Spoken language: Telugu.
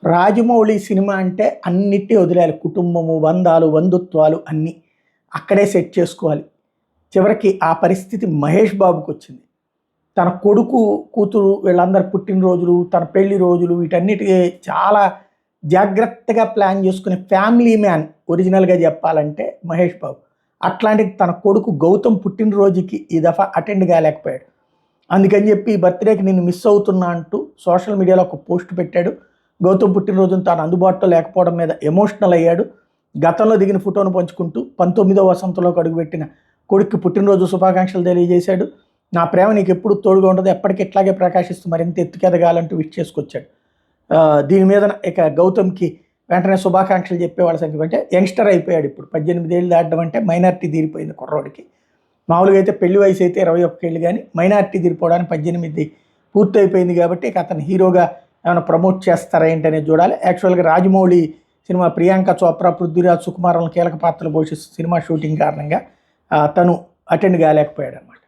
రాజమౌళి సినిమా అంటే అన్నిటి వదిలేయాలి. కుటుంబము, బంధాలు, బంధుత్వాలు అన్నీ అక్కడే సెట్ చేసుకోవాలి. చివరికి ఆ పరిస్థితి మహేష్ బాబుకొచ్చింది. తన కొడుకు, కూతురు వీళ్ళందరి పుట్టినరోజులు, తన పెళ్లి రోజులు వీటన్నిటికీ చాలా జాగ్రత్తగా ప్లాన్ చేసుకునే ఫ్యామిలీ మ్యాన్ ఒరిజినల్‌గా చెప్పాలంటే మహేష్ బాబు. అట్లాంటిది తన కొడుకు గౌతమ్ పుట్టినరోజుకి ఈ దఫా అటెండ్ కాలేకపోయాడు. అందుకని చెప్పి బర్త్‌డేకి నిన్ను మిస్ అవుతున్నా అంటూ సోషల్ మీడియాలో ఒక పోస్ట్ పెట్టాడు. గౌతమ్ పుట్టినరోజున తాను అందుబాటులో లేకపోవడం మీద ఎమోషనల్ అయ్యాడు. గతంలో దిగిన ఫోటోను పంచుకుంటూ 19వ వసంతంలోకి అడుగుపెట్టిన కొడుక్కి పుట్టినరోజు శుభాకాంక్షలు తెలియజేశాడు. నా ప్రేమ నీకు ఎప్పుడు తోడుగా ఉండదు, ఎప్పటికీ ఇట్లాగే ప్రకాశిస్తూ మరింత ఎత్తుకెదగాలంటూ విష్ చేసుకొచ్చాడు. దీని మీద ఇక గౌతమ్కి వెంటనే శుభాకాంక్షలు చెప్పేవాళ్ళ సంఖ్య అంటే యంగ్స్టర్ అయిపోయాడు. ఇప్పుడు 18 ఏళ్ళు దాటడం అంటే మైనారిటీ తీరిపోయింది కుర్రోడికి. మామూలుగా అయితే పెళ్లి వయసు అయితే 21 ఏళ్ళు, కానీ మైనారిటీ తీరిపోవడానికి 18 పూర్తయిపోయింది కాబట్టి ఇక అతను హీరోగా ఏమైనా ప్రమోట్ చేస్తారా ఏంటనేది చూడాలి. యాక్చువల్గా రాజమౌళి సినిమా ప్రియాంక చోప్రా, పృథ్వీరాజ్, సుకుమారన్ కీలక పాత్రలు పోషిస్తూ సినిమా షూటింగ్ కారణంగా తను అటెండ్ కాలేకపోయాడు అనమాట.